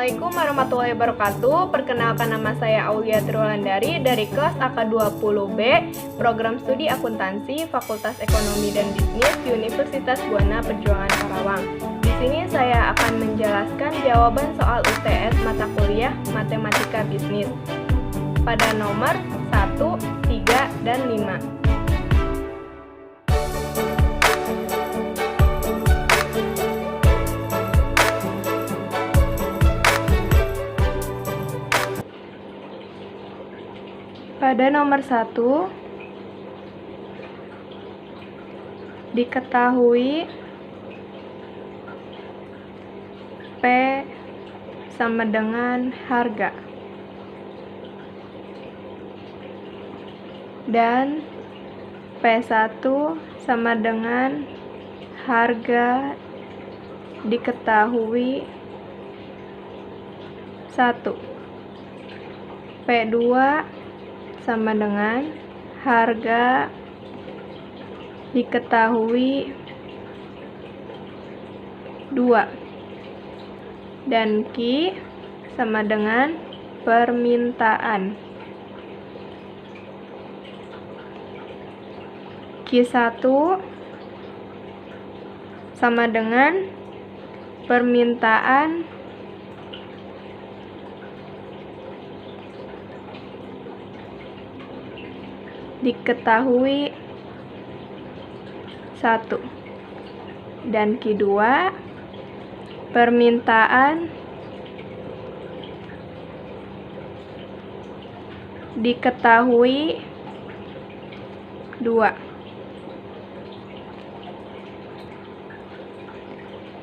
Assalamualaikum warahmatullahi wabarakatuh. Perkenalkan, nama saya Aulia Triwulandari dari kelas AK20B, Program Studi Akuntansi, Fakultas Ekonomi dan Bisnis, Universitas Buana Perjuangan Karawang. Di sini saya akan menjelaskan jawaban soal UTS mata kuliah Matematika Bisnis pada nomor 1, 3, dan 5. Pada nomor 1, diketahui P sama dengan harga dan P1 sama dengan harga diketahui 1. P2 sama dengan harga diketahui 2 dan Q sama dengan permintaan. Q1 sama dengan permintaan diketahui 1 dan Q2 permintaan diketahui 2.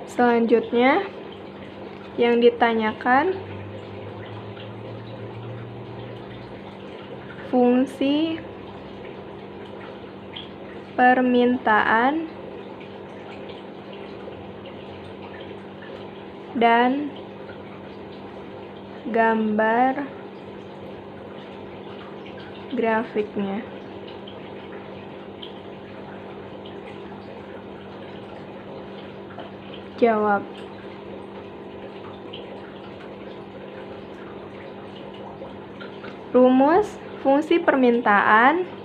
Selanjutnya yang ditanyakan fungsi permintaan dan gambar grafiknya. Jawab. Rumus fungsi permintaan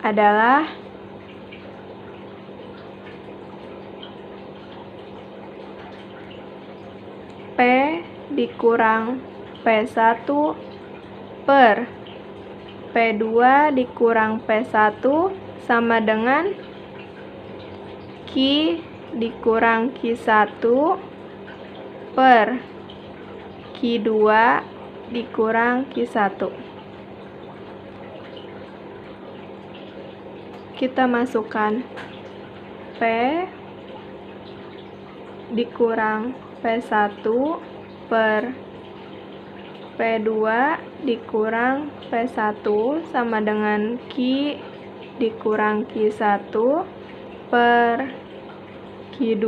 adalah P dikurang P1 per P2 dikurang P1 sama dengan Q dikurang Q1 per Q2 dikurang Q1. Kita masukkan P dikurang P1 per P2 dikurang P1 sama dengan Q dikurang Q1 per Q2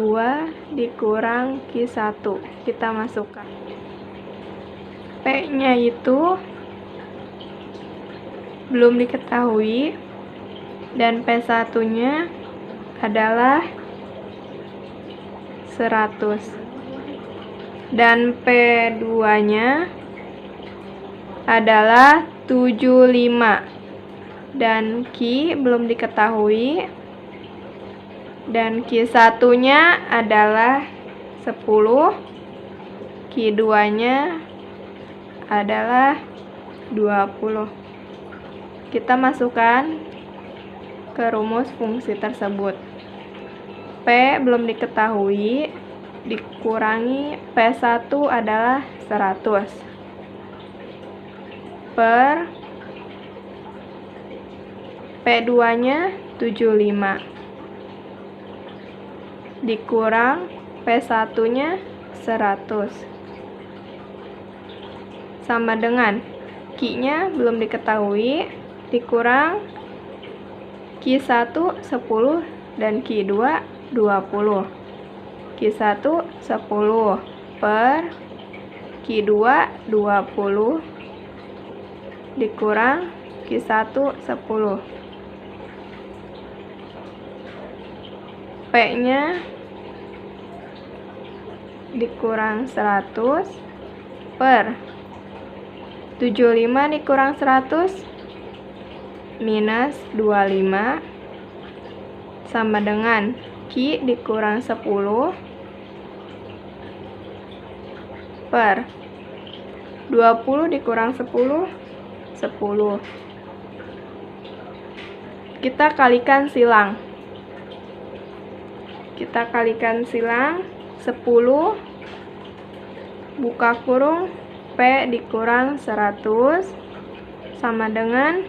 dikurang Q1. Kita masukkan. P-nya itu belum diketahui dan P1-nya adalah 100 dan P2-nya adalah 75 dan Q belum diketahui dan Q1-nya adalah 10, Q2-nya adalah 20. Kita masukkan ke rumus fungsi tersebut. P belum diketahui dikurangi P1 adalah 100 per P2-nya 75 dikurang P1-nya 100 sama dengan Q-nya belum diketahui dikurang Q1 10 dan Q2 20. Q1 10 per Q2 20 dikurang Q1 10. P-nya dikurang 100 per 75 dikurang 100 minus 25 sama dengan Q dikurang 10 per 20 dikurang 10, 10. Kita kalikan silang. 10 buka kurung P dikurang 100 sama dengan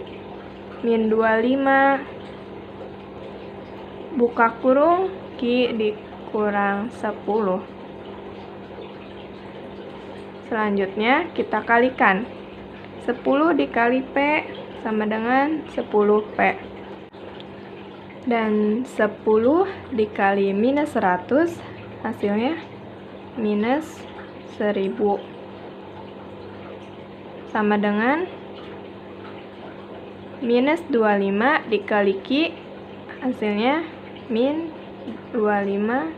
min 25 buka kurung Q dikurang 10. Selanjutnya kita kalikan. 10 dikali P sama dengan 10P. Dan 10 dikali minus 100 hasilnya minus 1000. Sama dengan minus 25 dikali Q hasilnya min 25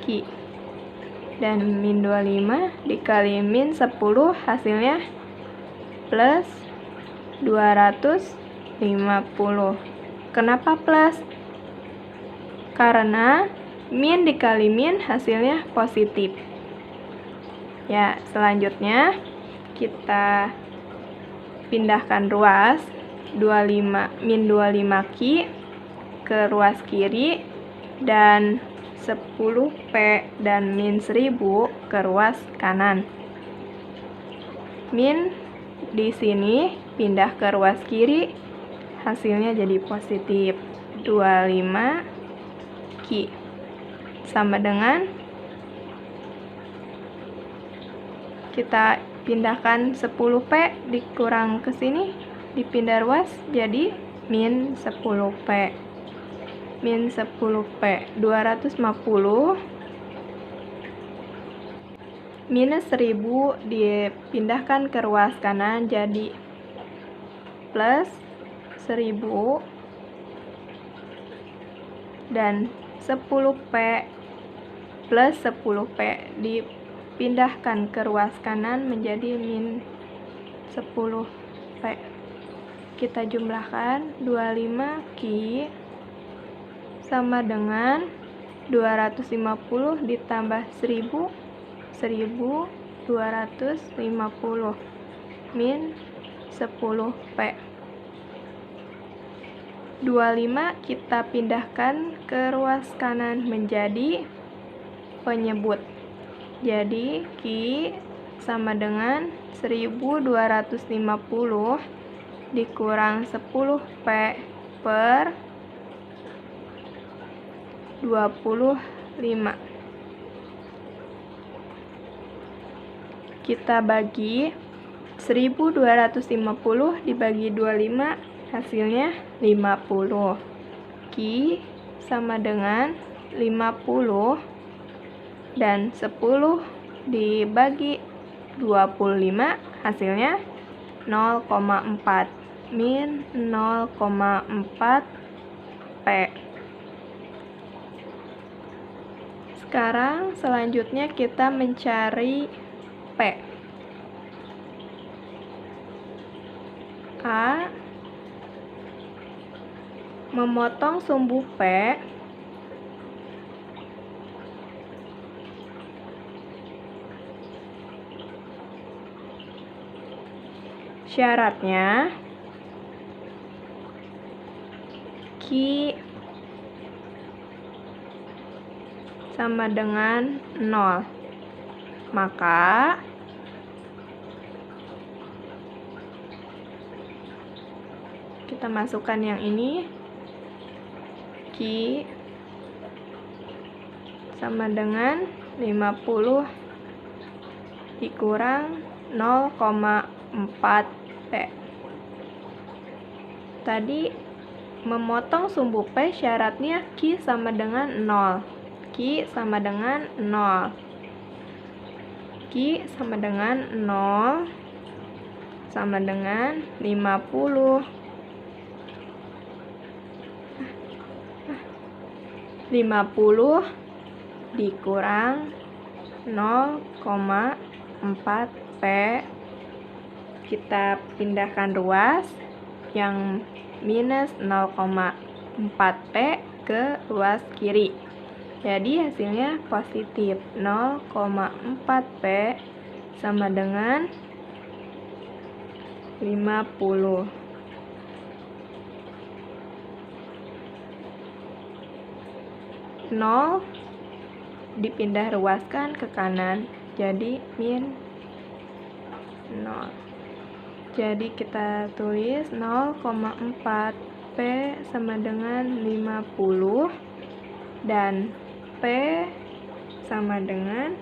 Q. Dan min 25 dikali min 10 hasilnya plus 250. Kenapa plus? Karena min dikali min hasilnya positif. Ya, selanjutnya kita pindahkan ruas min 25 Q ke ruas kiri dan 10P dan min 1000 ke ruas kanan. Min di sini pindah ke ruas kiri, hasilnya jadi positif 25 Q. Sama dengan kita pindahkan 10P dikurang ke sini, dipindah ruas jadi min 10P. Min 10P 250 minus 1000 dipindahkan ke ruas kanan jadi plus 1000 dan 10P plus 10P dipindahkan ke ruas kanan menjadi min 10P. Kita jumlahkan 25 Q sama dengan 250 ditambah 1000, 1250 min 10P. 25 kita pindahkan ke ruas kanan menjadi penyebut. Jadi Q sama dengan 1250 dikurang 10P per 25. Kita bagi 1250 dibagi 25 hasilnya 50. Q sama dengan 50 dan 10 dibagi 25 hasilnya 0,4 min 0,4 P. Sekarang selanjutnya kita mencari P. A memotong sumbu P syaratnya Q sama dengan 0. Maka kita masukkan yang ini, Q sama dengan 50 dikurang 0,4 P. Tadi memotong sumbu P syaratnya Q sama dengan 0. Q sama dengan 0. Q sama dengan 0 sama dengan 50. 50 dikurang 0,4P. Kita pindahkan ruas yang minus 0,4P ke ruas kiri. Jadi hasilnya positif. 0,4P sama dengan 50. Nol dipindah ruaskan ke kanan, jadi min 0. Jadi kita tulis 0,4P sama dengan 50 dan P sama dengan,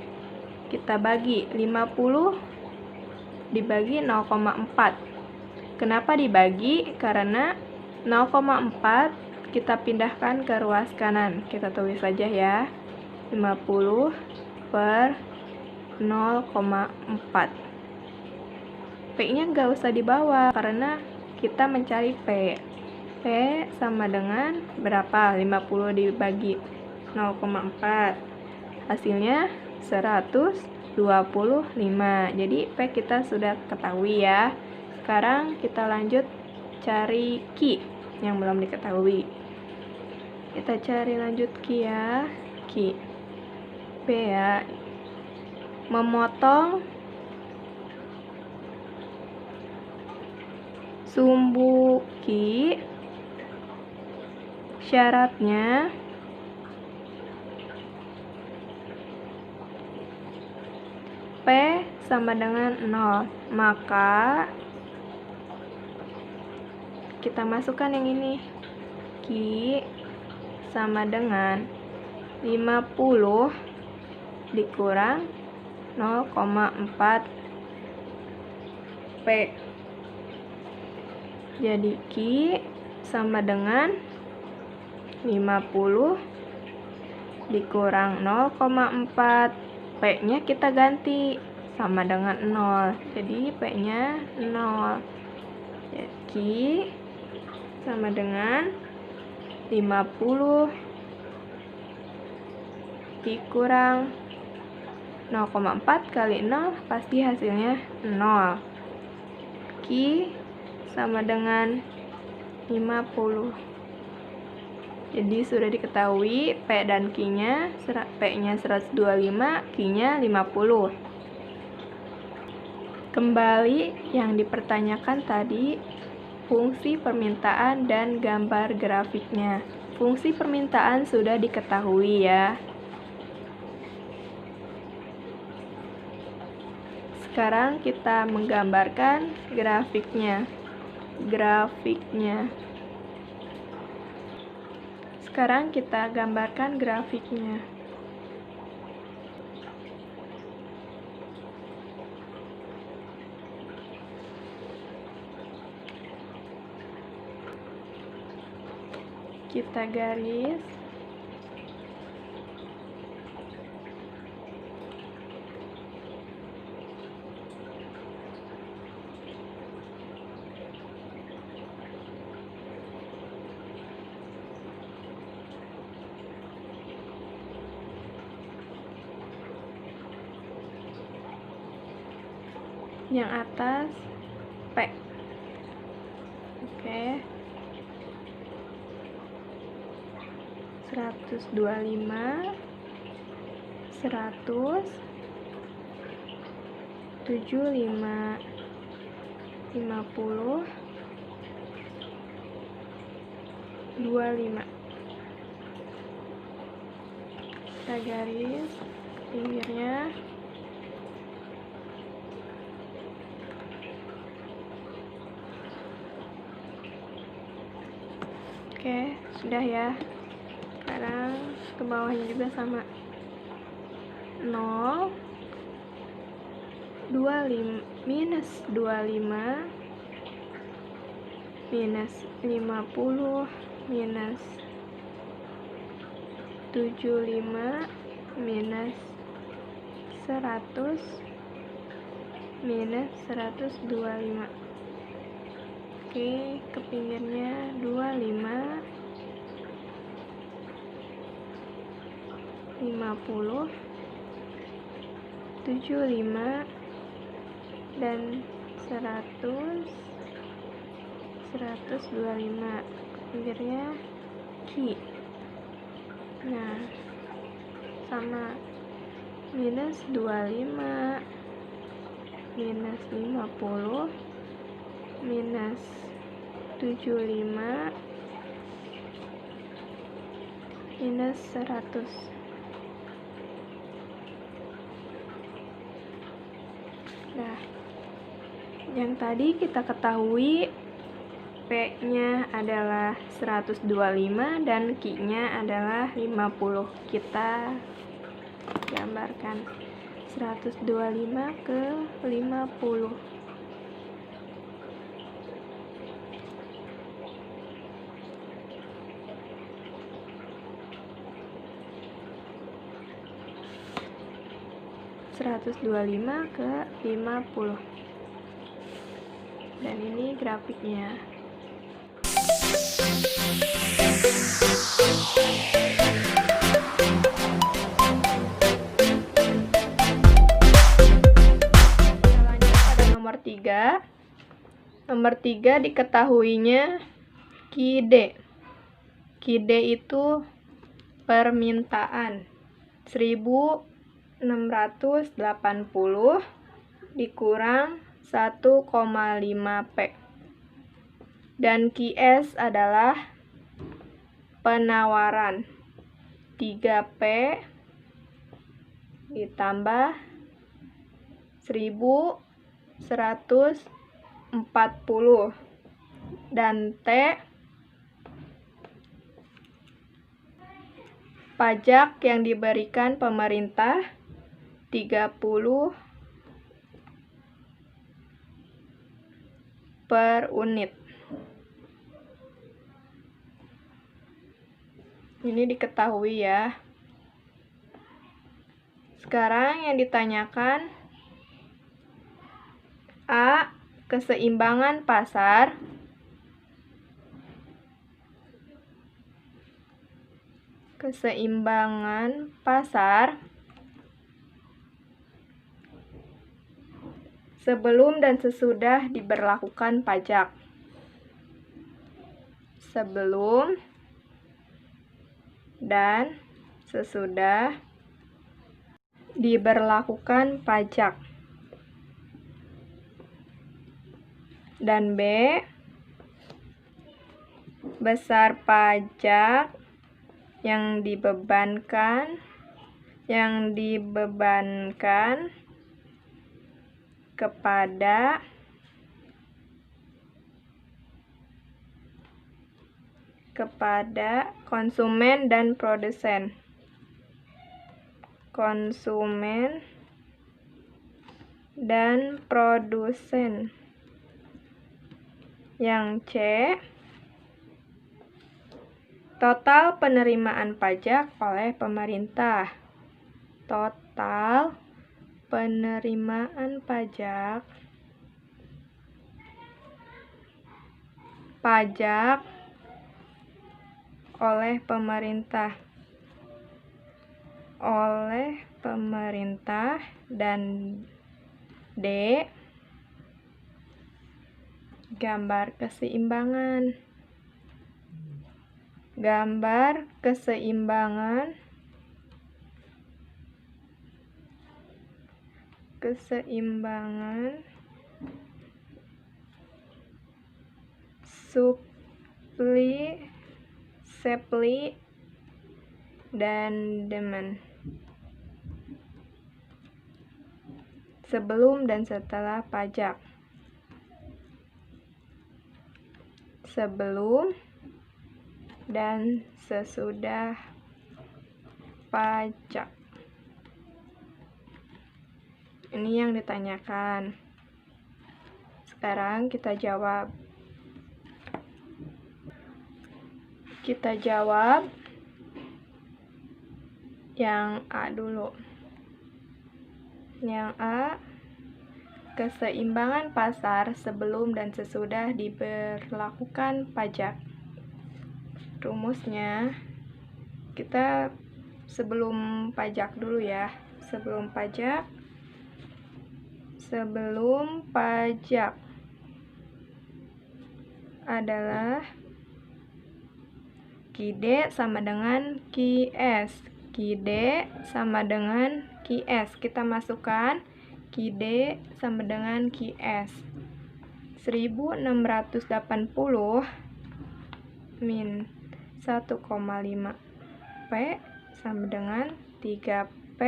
kita bagi 50 dibagi 0,4. Kenapa dibagi? Karena 0,4 kita pindahkan ke ruas kanan. Kita tulis saja ya, 50 per 0,4. P-nya nggak usah dibawa karena kita mencari P. P sama dengan berapa? 50 dibagi 0,4. Hasilnya 125. Jadi P kita sudah ketahui ya. Sekarang kita lanjut cari Q yang belum diketahui. Kita cari lanjut Q ya. Q. P ya. Memotong sumbu Q, syaratnya P sama dengan 0. Maka kita masukkan yang ini. Q sama dengan 50 dikurang 0,4 P. Jadi Q sama dengan 50 dikurang 0,4. P-nya kita ganti sama dengan 0. Jadi P-nya 0. Jadi Q sama dengan 50 dikurang 0,4 kali 0 pasti hasilnya 0. Q sama dengan 50. Jadi sudah diketahui P dan Q-nya, P-nya 125, Q-nya 50. Kembali yang dipertanyakan tadi, fungsi permintaan dan gambar grafiknya. Fungsi permintaan sudah diketahui ya. Sekarang kita menggambarkan grafiknya. Sekarang kita gambarkan grafiknya. Kita garis. Yang atas P. Oke. 125, 100, 75, 50, 25. Kita garis pinggirnya. Oke, sudah ya. Sekarang ke bawahnya juga sama. 0, 25, minus 25, minus 50, minus 75, minus 100, minus 125. Oke, ke pinggirnya 25, 50, 75, dan 100, 125. Ke pinggirnya Q. Nah, sama minus 25, minus 50, minus 75, minus 100. Nah, yang tadi kita ketahui P-nya adalah 125 dan Q-nya adalah 50. Kita gambarkan 125 ke 50. ke 50. Dan ini grafiknya. Kita lanjut pada nomor 3. Nomor 3 diketahuinya QD. QD itu permintaan 1680 dikurang 1,5 P. Dan QS adalah penawaran 3P ditambah 1140 dan T pajak yang diberikan pemerintah 30 per unit. Ini diketahui ya. Sekarang yang ditanyakan A. Keseimbangan pasar. Keseimbangan pasar sebelum dan sesudah diberlakukan pajak. Sebelum dan sesudah diberlakukan pajak. Dan B. Besar pajak yang dibebankan kepada konsumen dan produsen. Konsumen dan produsen. Yang C. Total penerimaan pajak oleh pemerintah. Total penerimaan pajak oleh pemerintah. Dan D. Gambar keseimbangan. Gambar keseimbangan supply dan demand sebelum dan setelah pajak. Sebelum dan sesudah pajak. Ini yang ditanyakan. Sekarang kita jawab. Yang A dulu. Yang A, keseimbangan pasar sebelum dan sesudah diberlakukan pajak. Rumusnya, kita sebelum pajak dulu ya. Sebelum pajak adalah QD sama dengan QS. QD sama dengan QS. Kita masukkan QD sama dengan QS. 1680 min 1,5 P sama dengan 3P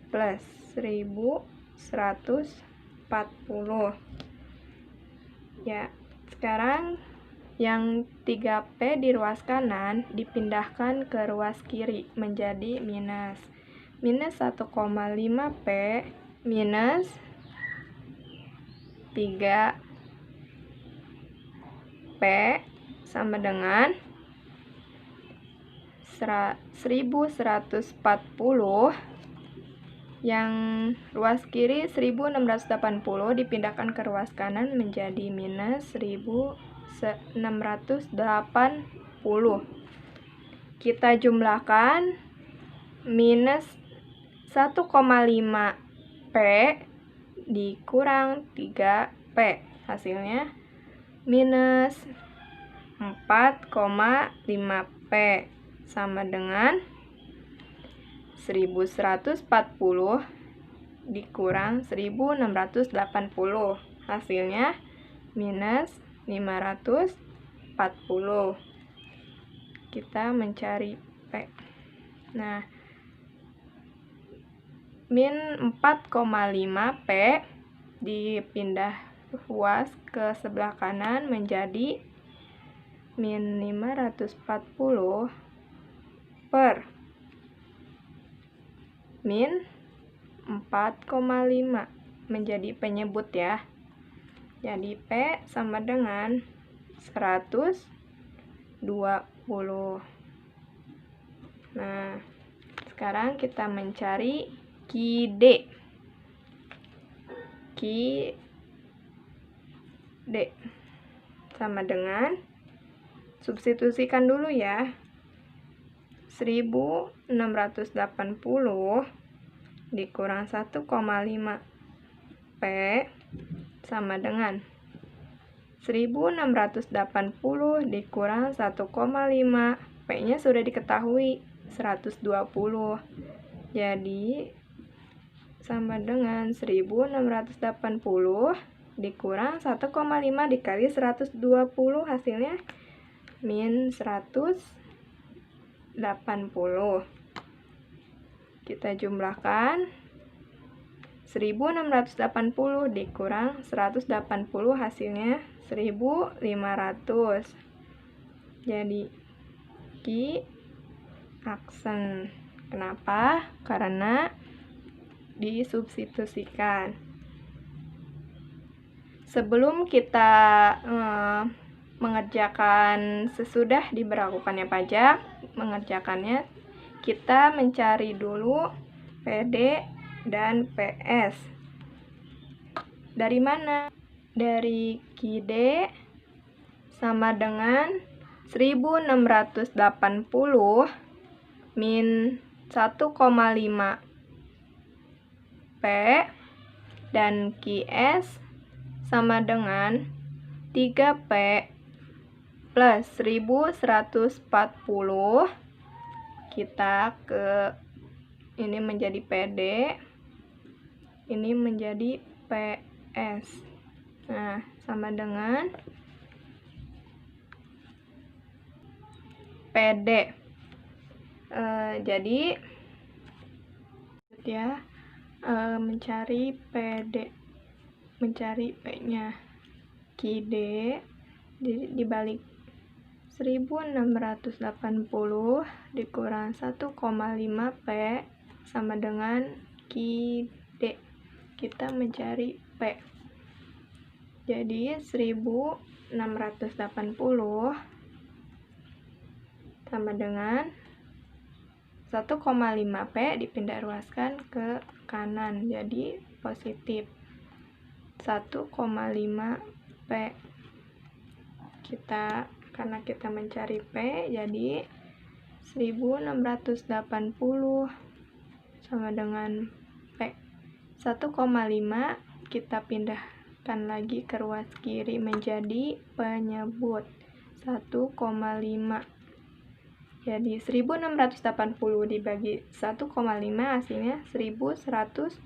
plus 1140. Ya, sekarang yang 3P di ruas kanan dipindahkan ke ruas kiri menjadi minus. Minus 1,5P minus 3P sama dengan 1140. Yang ruas kiri 1680 dipindahkan ke ruas kanan menjadi minus 1680. Kita jumlahkan minus 1,5P dikurang 3P. Hasilnya minus 4,5P sama dengan 1140 dikurang 1680. Hasilnya minus 540. Kita mencari P. Nah, min 4,5P dipindah ruas ke sebelah kanan menjadi min 540 per min 4,5 menjadi penyebut ya. Jadi P sama dengan 120. Nah, sekarang kita mencari QD. QD sama dengan, substitusikan dulu ya, 1680 dikurang 1,5P sama dengan 1680 dikurang 1,5. P-nya sudah diketahui 120. Jadi sama dengan 1680 dikurang 1,5 dikali 120, hasilnya min 180. Kita jumlahkan 1680 dikurang 180, hasilnya 1500. Jadi Ki aksen. Kenapa? Karena disubstitusikan. Sebelum kita mengerjakan sesudah diberlakukannya pajak, mengerjakannya, kita mencari dulu PD dan PS. Dari mana? Dari QD sama dengan 1680 min 1,5 P dan QS sama dengan 3P plus 1140. Kita ke ini menjadi PD, ini menjadi PS. Nah, sama dengan PD. Jadi ya, mencari PD, mencari P-nya. QD dibalik 1680 dikurang 1,5P sama dengan QD. Kita mencari P. Jadi 1680 sama dengan 1,5P dipindah ruaskan ke kanan, jadi positif. 1,5 P. Karena kita mencari P, jadi 1680 sama dengan P. 1,5 kita pindahkan lagi ke ruas kiri menjadi penyebut 1,5. Jadi 1680 dibagi 1,5 hasilnya 1120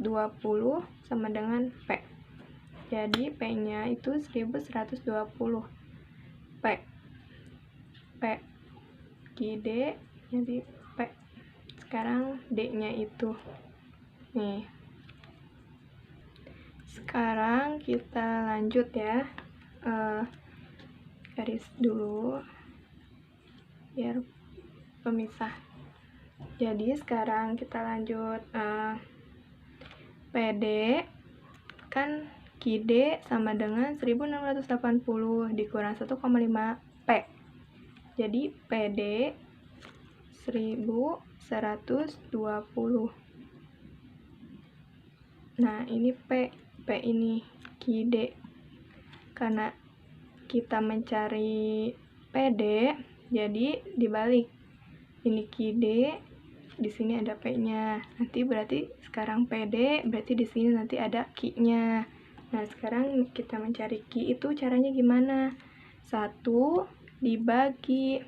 sama dengan P. Jadi P-nya itu 1120 P. Q D jadi P. Sekarang D-nya itu nih. Sekarang kita lanjut ya, garis dulu biar pemisah. Jadi sekarang kita lanjut, PD kan QD sama dengan 1680 dikurang 1,5 P. Jadi PD 1120. Nah, ini P ini QD. Karena kita mencari PD, jadi dibalik. Ini QD, di sini ada P-nya. Nanti berarti sekarang PD, berarti di sini nanti ada Q-nya. Nah, sekarang kita mencari Q itu caranya gimana? 1 dibagi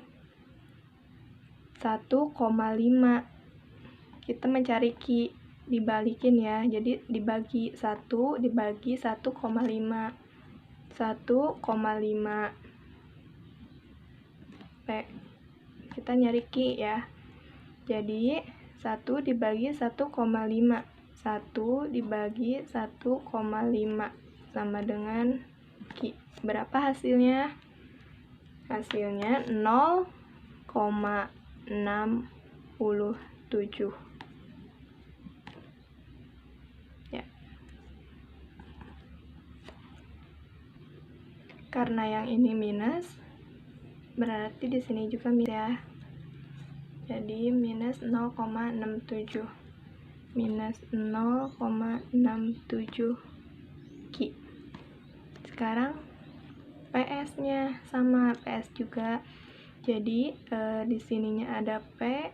1,5. Kita mencari Q, dibalikin ya. Jadi dibagi 1 dibagi 1,5. 1,5 P. Kita nyari Q ya. Jadi 1 dibagi 1,5. 1 dibagi 1,5 sama dengan Q. Berapa hasilnya? Hasilnya 0,67. Ya. Karena yang ini minus, berarti di sini juga minus ya. Jadi minus 0,67. Minus 0,67 Q. Sekarang PS-nya sama, PS juga. Jadi di sininya ada P,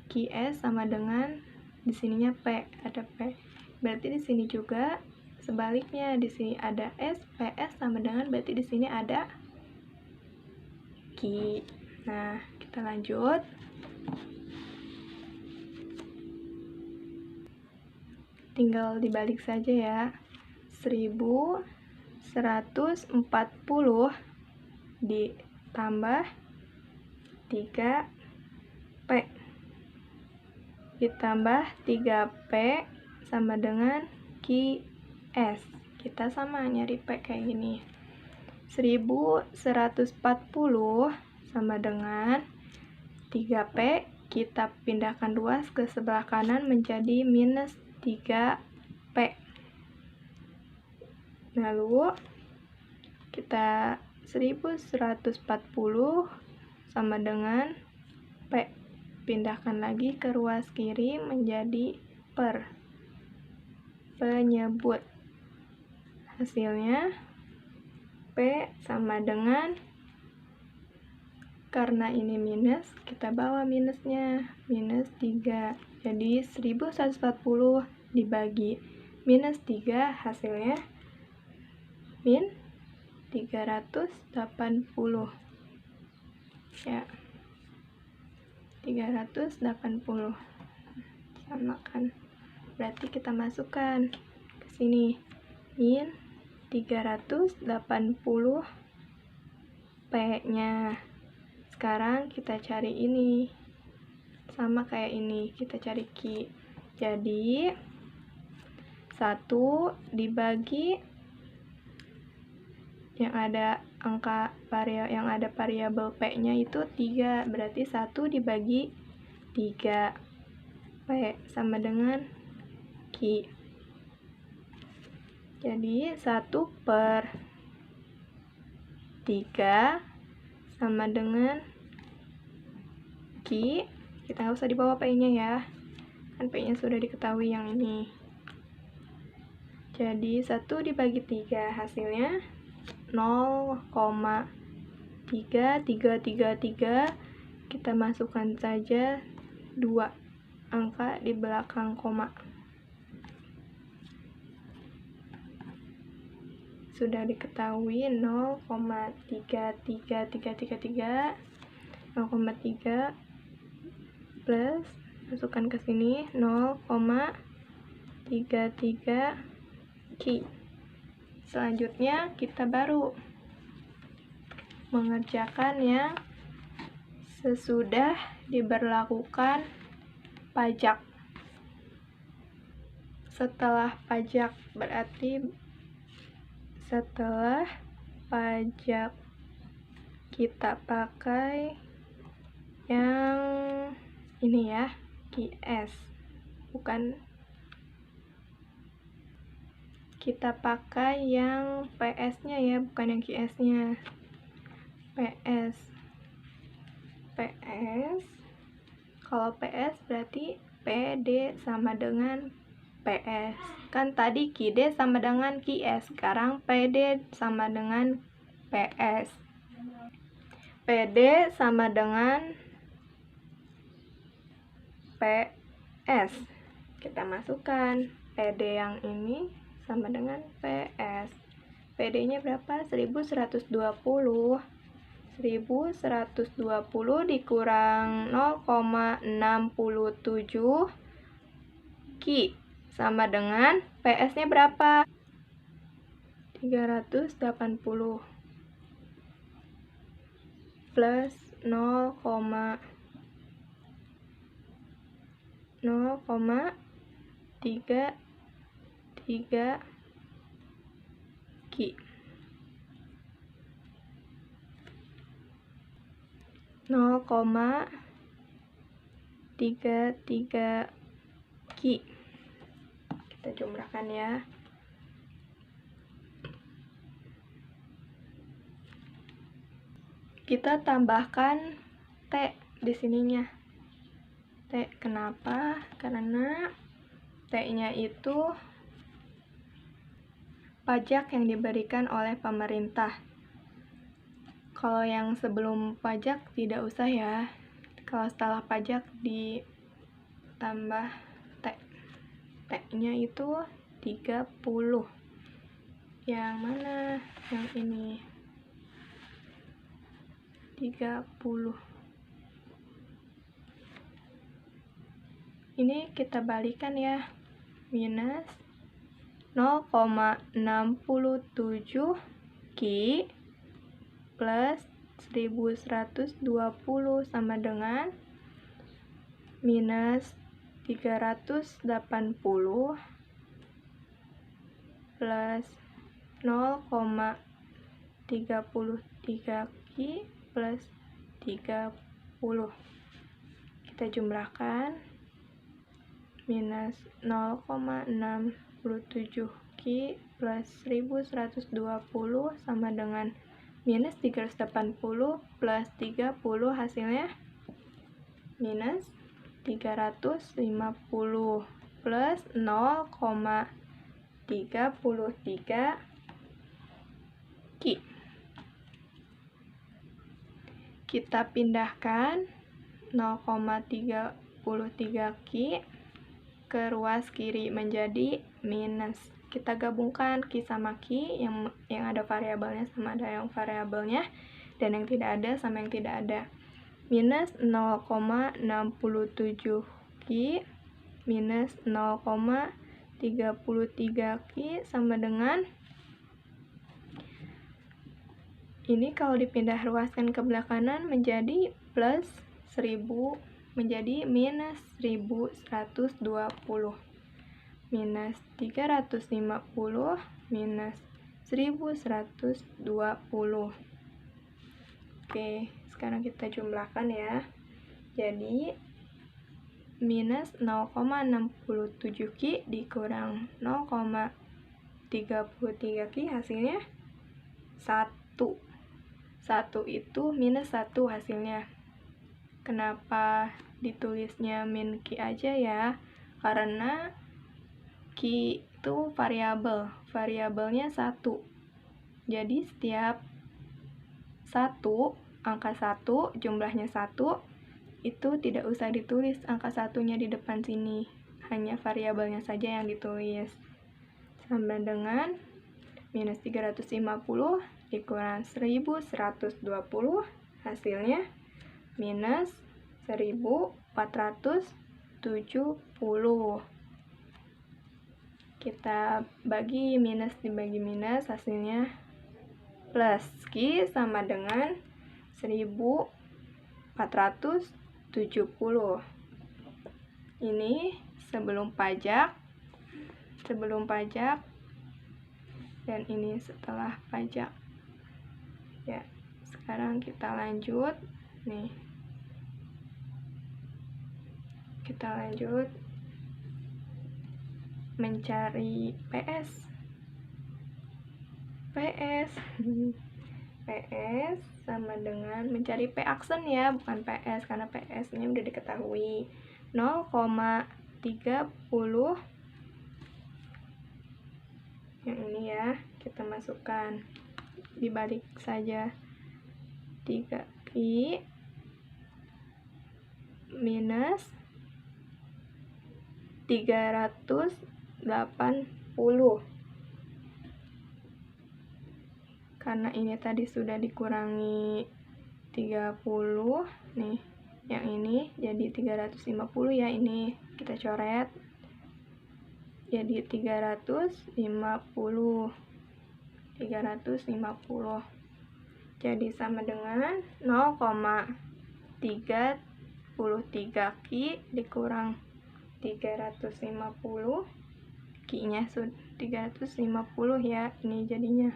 QS sama dengan di sininya P, ada P. Berarti di sini juga sebaliknya, di sini ada S, PS sama dengan berarti di sini ada Q. Nah, kita lanjut. Tinggal dibalik saja ya. 1140 ditambah 3P ditambah 3P sama dengan QS. Kita sama nyari P kayak gini. 1140 sama dengan 3P, kita pindahkan ruas ke sebelah kanan menjadi minus 3P. Lalu kita 1140 sama dengan P. Pindahkan lagi ke ruas kiri menjadi penyebut. Hasilnya P sama dengan, karena ini minus, kita bawa minusnya, minus 3. Jadi 1140 dibagi minus 3 hasilnya min 380. Ya. 380. Sama kan? Berarti kita masukkan ke sini min 380 P-nya. Sekarang kita cari ini. Sama kayak ini, kita cari Q. Jadi 1 dibagi yang ada variabel P-nya itu 3, berarti 1 dibagi 3 P sama dengan Q. Jadi 1/3 sama dengan Q. Kita nggak usah dibawa P-nya ya, kan P-nya sudah diketahui yang ini. Jadi 1 dibagi 3 hasilnya 0,3333. Kita masukkan saja 2 angka di belakang koma. Sudah diketahui 0,33333, 0,3 plus, masukkan ke sini 0,33 Ki. Selanjutnya kita baru mengerjakan yang sesudah diberlakukan pajak. Setelah pajak berarti setelah pajak kita pakai yang ini ya, QS, bukan, kita pakai yang PS-nya ya, bukan yang QS-nya. PS. Kalau PS berarti PD sama dengan PS. Kan tadi QD sama dengan QS, sekarang PD sama dengan PS. PD sama dengan PS. Kita masukkan PD yang ini sama dengan PS. PD-nya berapa? 1120. 1120 dikurang 0,67 Ki sama dengan PS-nya berapa? 380 plus 0,33 Ki. 0,33 Ki. Kita jumlahkan ya. Kita tambahkan T di sininya. T kenapa? Karena T-nya itu pajak yang diberikan oleh pemerintah. Kalau yang sebelum pajak tidak usah ya. Kalau setelah pajak ditambah T. T-nya itu 30. Yang mana? Yang ini. 30. Ini kita balikan ya. Minus 0,67 Ki plus 1120 sama dengan minus 380 plus 0,33 Ki plus 30. Kita jumlahkan minus 0,67 Ki plus 1120 sama dengan minus 380 plus 30, hasilnya minus 350 plus 0,33 Ki. Kita pindahkan 0,33 Ki ke ruas kiri menjadi minus. Kita gabungkan Ki sama Ki, yang ada variabelnya sama ada yang variabelnya, dan yang tidak ada sama yang tidak ada. Minus 0,67 Ki minus 0,33 Ki sama dengan, ini kalau dipindah ruaskan ke belah kanan menjadi plus 1000, menjadi minus 1120. Minus 350 minus 1120. Oke, sekarang kita jumlahkan ya. Jadi minus 0,67 Ki dikurang 0,33 Ki hasilnya 1. 1 itu minus 1 hasilnya. Kenapa ditulisnya min Ki aja ya? Karena Q itu variabel, variabelnya 1. Jadi setiap angka 1, jumlahnya 1, itu tidak usah ditulis angka satunya di depan sini. Hanya variabelnya saja yang ditulis. Sama dengan minus 350 dikurang 1120, hasilnya minus 1470. Kita bagi minus dibagi minus, hasilnya plus. Q sama dengan 1470. Ini sebelum pajak, dan ini setelah pajak. Ya, sekarang kita lanjut. Nih. Kita lanjut mencari PS. PS sama dengan mencari P aksen ya, bukan PS, karena PS ini udah diketahui. 0,30 yang ini ya, kita masukkan, dibalik saja. 3I minus 380, karena ini tadi sudah dikurangi 30 nih, yang ini jadi 350 ya, ini kita coret jadi 350, jadi sama dengan 0,33 Q dikurang 350, Q-nya 350 ya, ini jadinya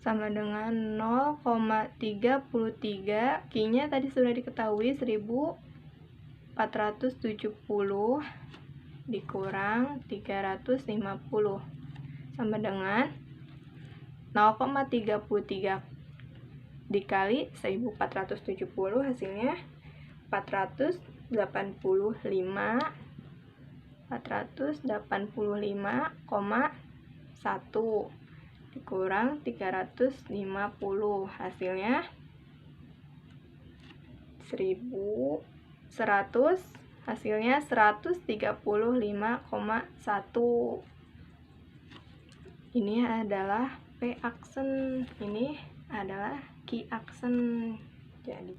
sama dengan 0,33, Q-nya tadi sudah diketahui 1470 dikurang 350 sama dengan 0,33 dikali 1470, hasilnya 485,1 dikurang 350, hasilnya 1100, hasilnya 135,1. Ini adalah P aksen, ini adalah Q aksen. Jadi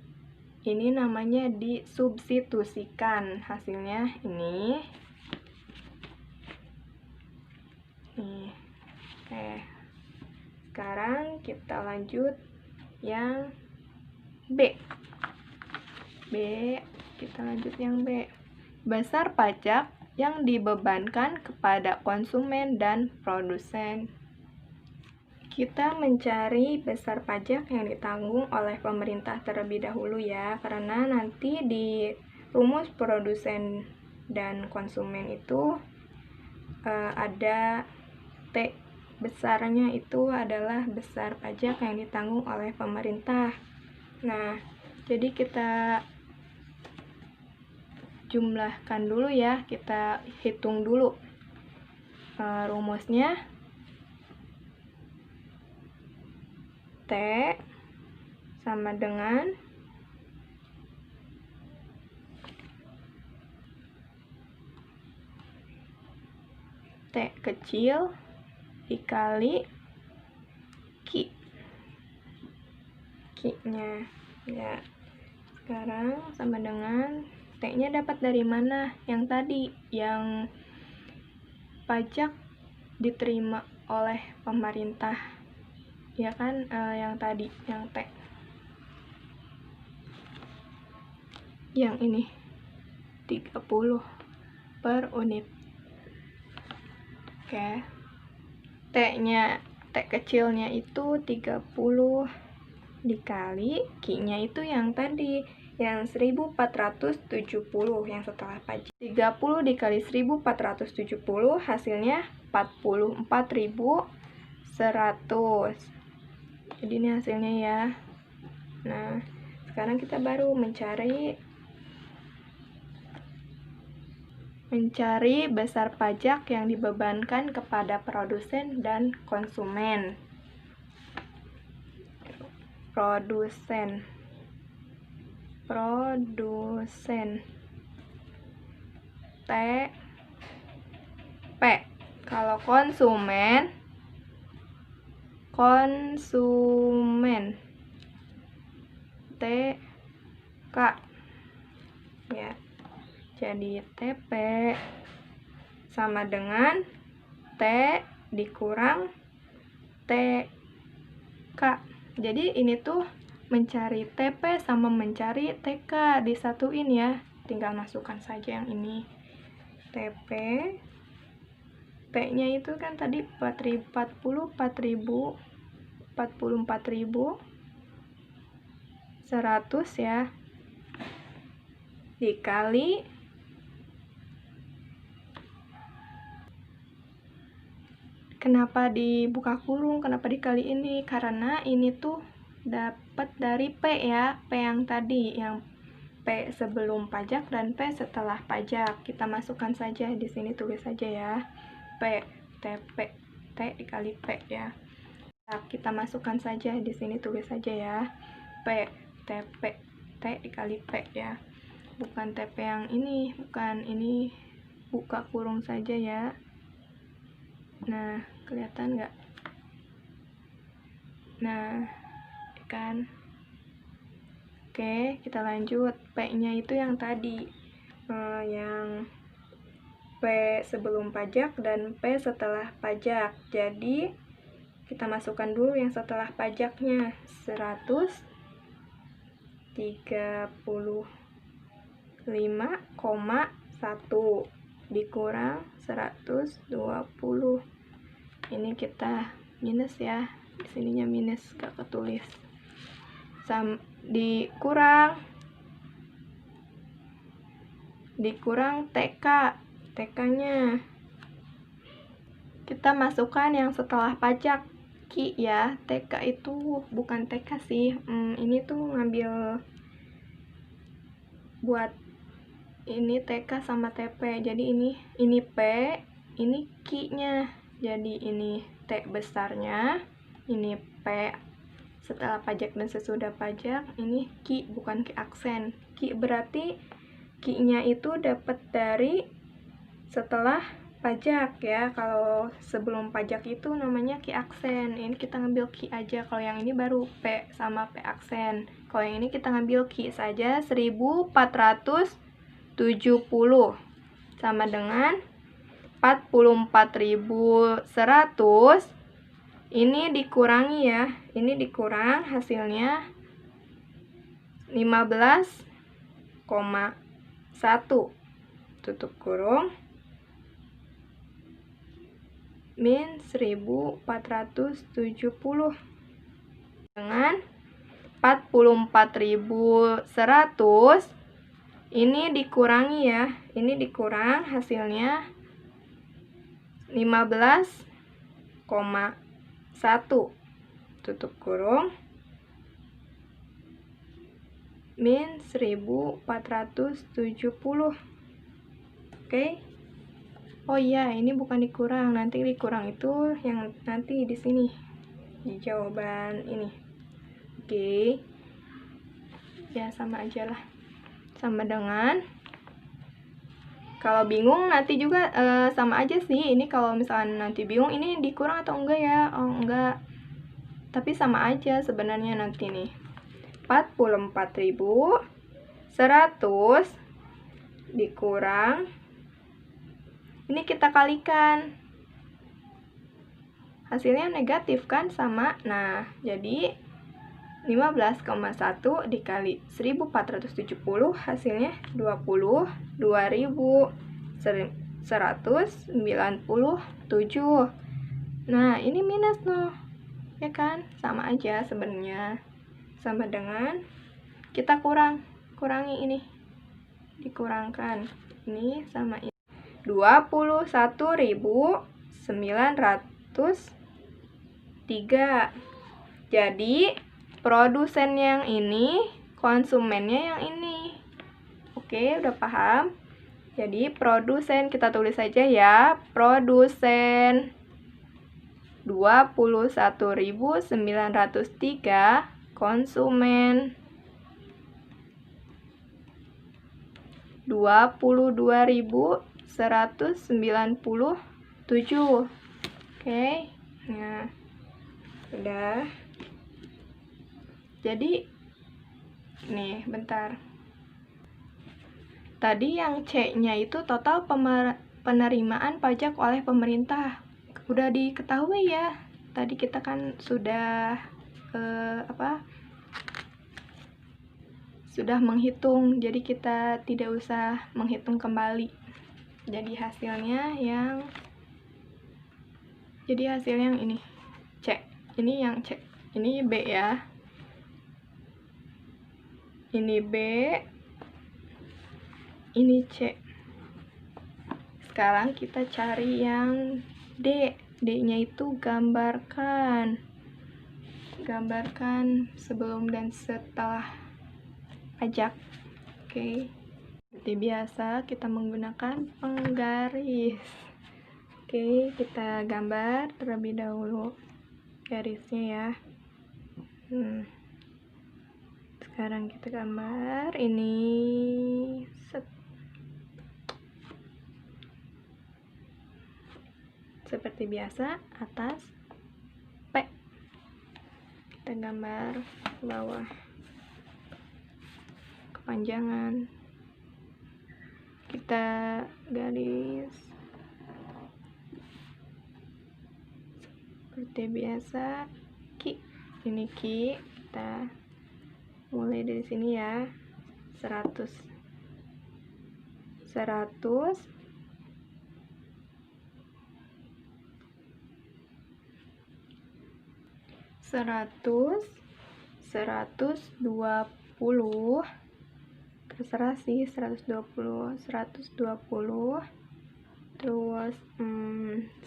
ini namanya disubstitusikan, hasilnya ini. Nih. Oke. Sekarang kita lanjut yang B. Kita lanjut yang B. Besar pajak yang dibebankan kepada konsumen dan produsen. Kita mencari besar pajak yang ditanggung oleh pemerintah terlebih dahulu ya, karena nanti di rumus produsen dan konsumen itu ada T besarnya, itu adalah besar pajak yang ditanggung oleh pemerintah. Nah, jadi kita jumlahkan dulu ya, kita hitung dulu rumusnya. T sama dengan T kecil dikali Q. Q-nya ya. Sekarang sama dengan T-nya dapat dari mana? Yang tadi, yang pajak diterima oleh pemerintah. Ya kan, yang tadi, yang T. Yang ini 30 per unit. Oke. T kecilnya itu 30 dikali Q-nya itu yang tadi, yang 1470 yang setelah pajak. 30 dikali 1470 hasilnya 44.100. Jadi ini hasilnya ya. Nah, sekarang kita baru mencari Mencari besar pajak yang dibebankan kepada produsen dan konsumen. Produsen. TP. Kalau konsumen TK. Ya. Jadi TP sama dengan T dikurang TK. Jadi ini tuh mencari TP sama mencari TK disatuin ya. Tinggal masukkan saja yang ini. TP, T-nya itu kan tadi 44.100 ya. Dikali kenapa dibuka kurung, kenapa dikali ini? Karena ini tuh dapat dari P ya, P yang tadi, yang P sebelum pajak dan P setelah pajak. Kita masukkan saja di sini, tulis saja ya. P, TP, T dikali P ya. Nah, kita masukkan saja di sini, tulis saja ya. P, TP, T dikali P ya. Bukan TP yang ini, bukan ini, buka kurung saja ya. Nah, kelihatan nggak? Nah, kan? Oke, kita lanjut. P-nya itu yang tadi, yang P sebelum pajak dan P setelah pajak. Jadi, kita masukkan dulu yang setelah pajaknya, 135,1 dikurang 120. Ini kita minus ya, di sininya minus, gak ketulis. Dikurang TK, TK-nya kita masukkan yang setelah pajak, Ki ya. TK itu bukan TK sih, ini tuh ngambil buat ini TK sama TP. Jadi ini P, ini Ki-nya. Jadi ini T besarnya, ini P setelah pajak dan sesudah pajak, ini Ki, bukan Ki aksen. Ki berarti Ki-nya itu dapat dari setelah pajak ya. Kalau sebelum pajak itu namanya Ki aksen. Ini kita ngambil Ki aja. Kalau yang ini baru P sama P aksen. Kalau yang ini kita ngambil Ki saja, 1470 sama dengan 44.100. Ini dikurangi ya, ini dikurang hasilnya 15,1 tutup kurung min 1470 dengan 44.100. Ini dikurangi ya, ini dikurang hasilnya 15,1 tutup kurung min 1470. Oke. Oh iya, ini bukan dikurang, nanti dikurang itu yang nanti di sini di jawaban ini. Oke. Ya sama aja lah, sama dengan, kalau bingung nanti juga sama aja sih. Ini kalau misalkan nanti bingung ini dikurang atau enggak ya, oh enggak, tapi sama aja sebenarnya nanti nih. 44.100 dikurang, ini kita kalikan, hasilnya negatif kan, sama. Nah, jadi 15,1 dikali 1470 hasilnya 22.197. Nah, ini minus loh, ya kan? Sama aja sebenarnya. Sama dengan kita kurangi ini. Dikurangkan ini sama ini. 21.903. Jadi produsen yang ini, konsumennya yang ini. Oke, udah paham? Jadi produsen kita tulis saja ya, produsen 21.903, konsumen 22.197. Oke, nah udah. Jadi nih bentar, tadi yang C-nya itu total penerimaan pajak oleh pemerintah. Udah diketahui ya, tadi kita kan sudah sudah menghitung, jadi kita tidak usah menghitung kembali. Jadi hasilnya yang ini C, ini yang C, ini B ya, ini B, ini C. Sekarang kita cari yang D. D-nya itu gambarkan sebelum dan setelah pajak. Oke. Seperti biasa kita menggunakan penggaris. Oke, kita gambar terlebih dahulu garisnya ya. Sekarang kita gambar ini. Seperti biasa, atas P. Kita gambar bawah kepanjangan. Kita garis seperti biasa. Q. Ini Q. Kita mulai dari sini ya. 100 120, terserah sih, 120, terus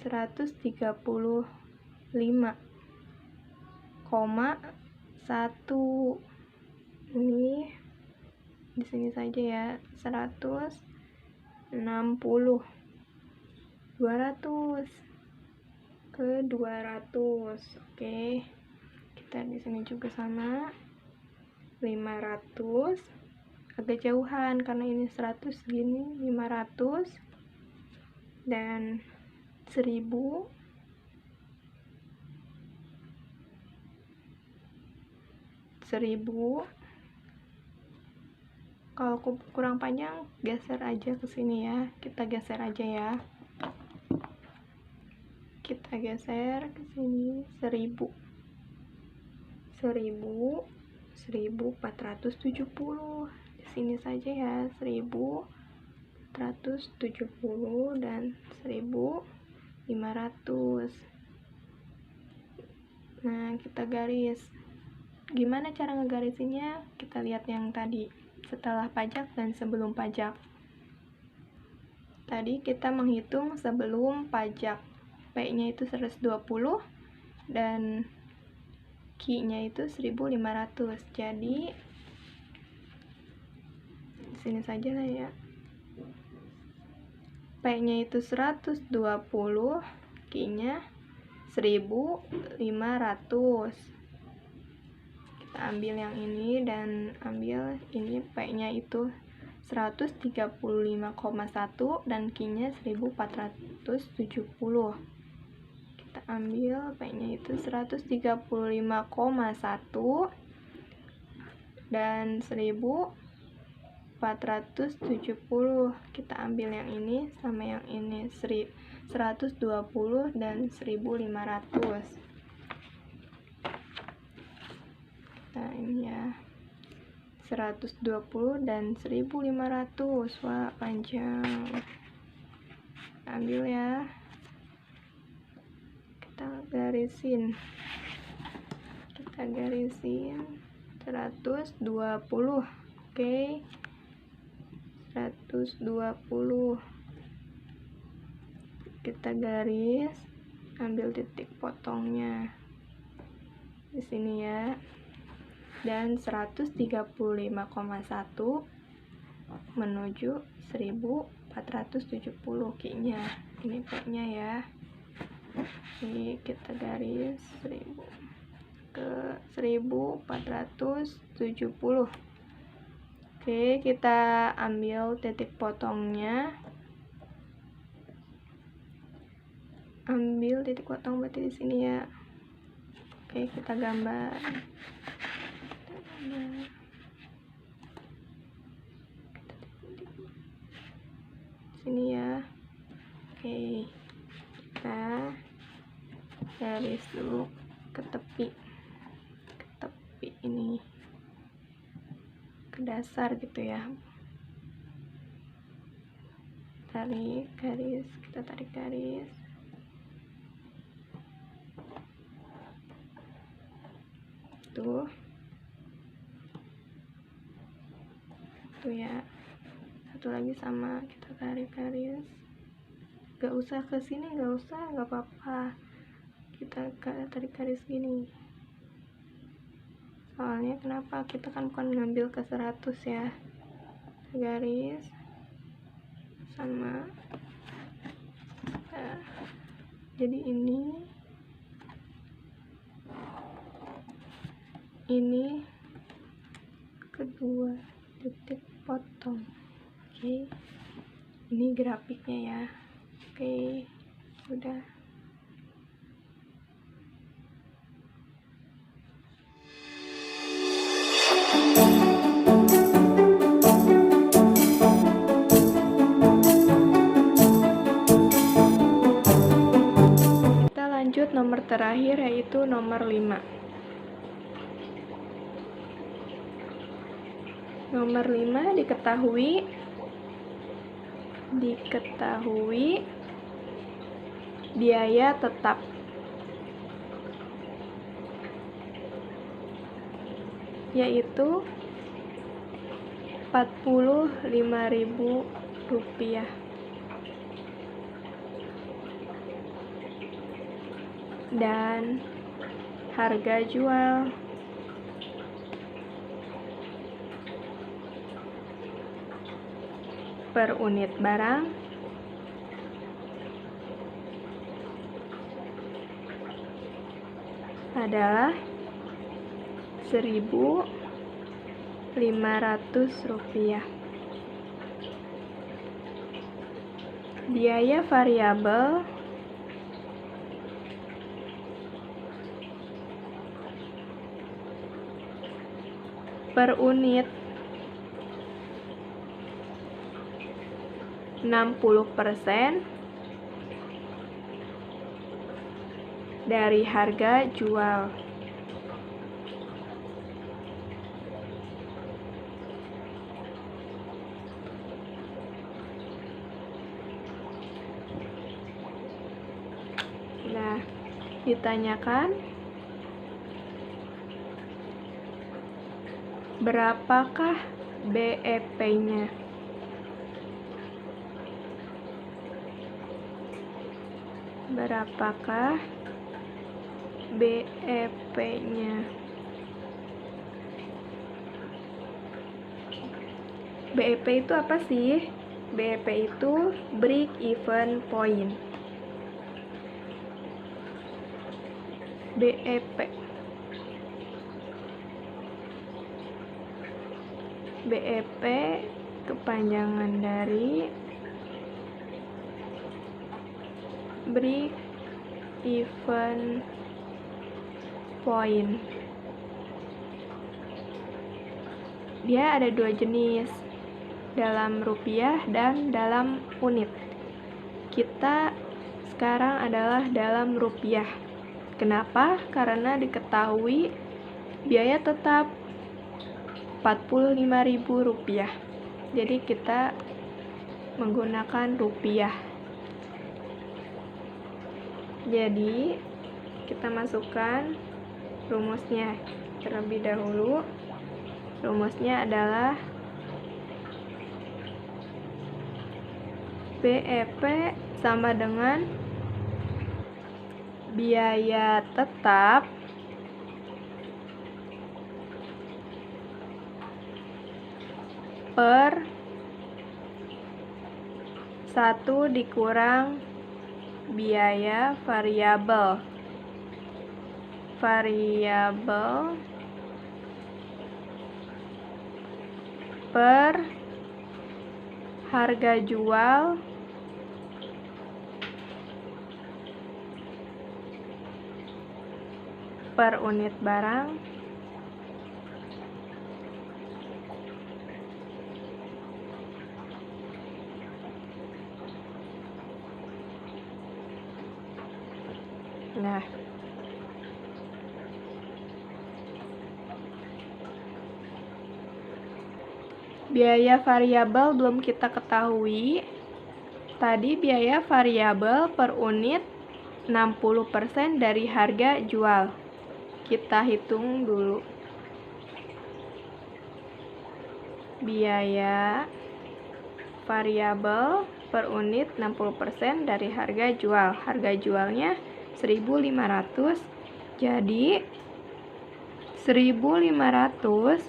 135,1. ini di sini saja ya. 160, 200 ke 200. Oke, kita di sini juga sama. 500, agak jauhan karena ini 100 gini. 500 dan 1000, 1000. Kalau kurang panjang geser aja ke sini ya. Kita geser aja ya. Kita geser ke sini. 1000, 1470. Di sini saja ya. 1470 dan 1500. Nah, kita garis. Gimana cara ngegarisinnya? Kita lihat yang tadi, setelah pajak dan sebelum pajak. Tadi kita menghitung sebelum pajak. P-nya itu 120 dan Q-nya itu 1500. Jadi di sini saja lah ya. P-nya itu 120, Q-nya 1500. Kita ambil yang ini dan ambil ini, P-nya itu 135,1 dan Q-nya 1470. Kita ambil P-nya itu 135,1 dan 1470. Kita ambil yang ini sama yang ini, 120 dan 1500. Nah, ini ya, 120 dan 1500. Wah, panjang. Ambil ya. Kita garisin 120. Oke. 120. Kita garis, ambil titik potongnya di sini ya. Dan 135,1 menuju 1500. 470 Q-nya. Ini P-nya ya. Ini kita garis 1000 ke 1470. Oke, kita ambil titik potongnya. Ambil titik potong berarti di sini ya. Oke, kita gambar. Sini ya. Oke, kita garis dulu ke tepi ini, ke dasar gitu ya. Tarik garis, kita tarik garis. Tuh ya. Satu lagi sama, kita tarik garis. Gak usah ke sini, gak usah, gak apa-apa. Kita tarik garis gini. Soalnya kenapa? Kita kan bukan ngambil ke 100 ya. Garis sama. Nah, jadi ini kedua titik potong. Oke, ini grafiknya ya. Oke, udah. Kita lanjut nomor terakhir, yaitu nomor 5. Nomor 5 diketahui biaya tetap. Yaitu Rp45.000 dan harga jual per unit barang adalah Rp1.500. Biaya variabel per unit 60% dari harga jual. Nah, ditanyakan berapakah BEP-nya? Berapakah BEP-nya? BEP itu apa sih? BEP itu break even point. BEP kepanjangan dari break even point. Dia ada dua jenis, dalam rupiah dan dalam unit. Kita sekarang adalah dalam rupiah. Kenapa? Karena diketahui biaya tetap Rp45.000. Jadi kita menggunakan rupiah. Jadi kita masukkan rumusnya terlebih dahulu. Rumusnya adalah BEP sama dengan biaya tetap per 1 dikurang biaya variabel per harga jual per unit barang Nah, biaya variabel belum kita ketahui. Tadi biaya variabel per unit 60% dari harga jual. Kita hitung dulu. Biaya variabel per unit 60% dari harga jual. Harga jualnya 1.500. Jadi 1.500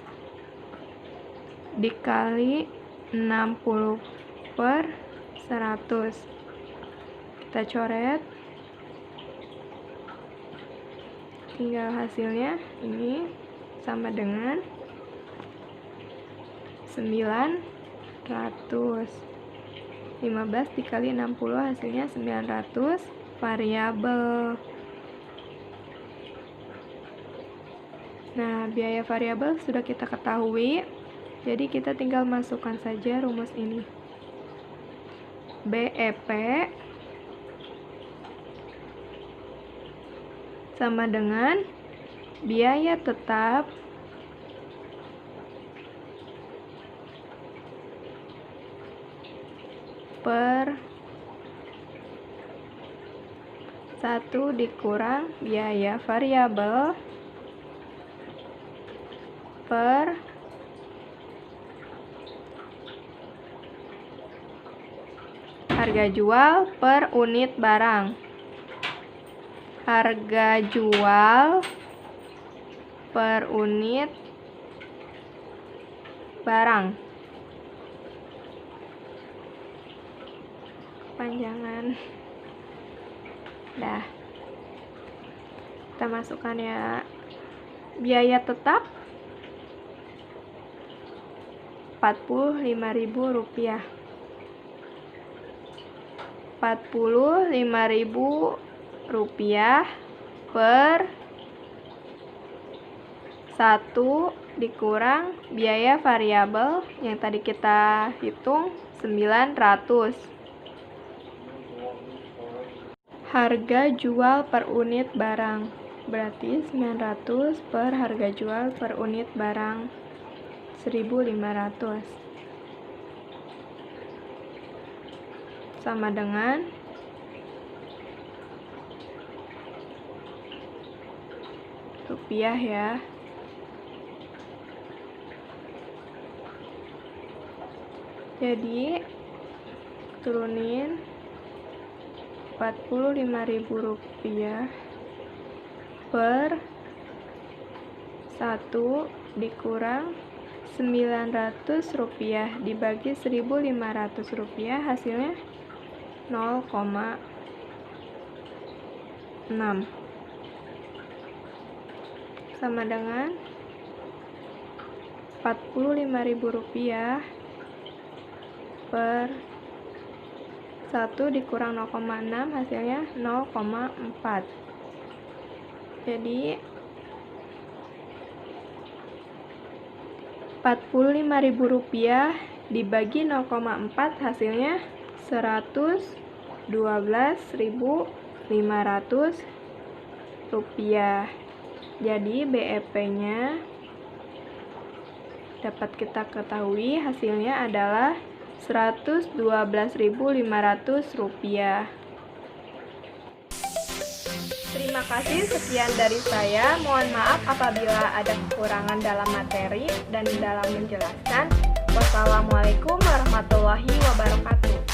dikali 60 per 100. Kita coret. Tinggal hasilnya ini sama dengan 900. 15 dikali 60 hasilnya 900 variabel. Nah, biaya variabel sudah kita ketahui. Jadi kita tinggal masukkan saja rumus ini. BEP sama dengan biaya tetap per 1 dikurang biaya variabel per harga jual per unit barang. Harga jual per unit barang. Panjangan. Dah. Kita masukkan ya. Biaya tetap Rp45.000. Rp45.000 per 1 dikurang biaya variabel yang tadi kita hitung 900. Harga jual per unit barang berarti 900 per harga jual per unit barang 1.500 sama dengan rupiah ya. Jadi turunin Rp45.000 per 1 dikurang Rp900 dibagi Rp1.500 hasilnya 0,6 sama dengan Rp45.000 per 1 dikurang 0,6 hasilnya 0,4. Jadi Rp45.000 dibagi 0,4 hasilnya Rp112.500. Jadi BEP-nya dapat kita ketahui hasilnya adalah Rp112.500. Terima kasih, sekian dari saya. Mohon maaf apabila ada kekurangan dalam materi dan dalam menjelaskan. Wassalamualaikum warahmatullahi wabarakatuh.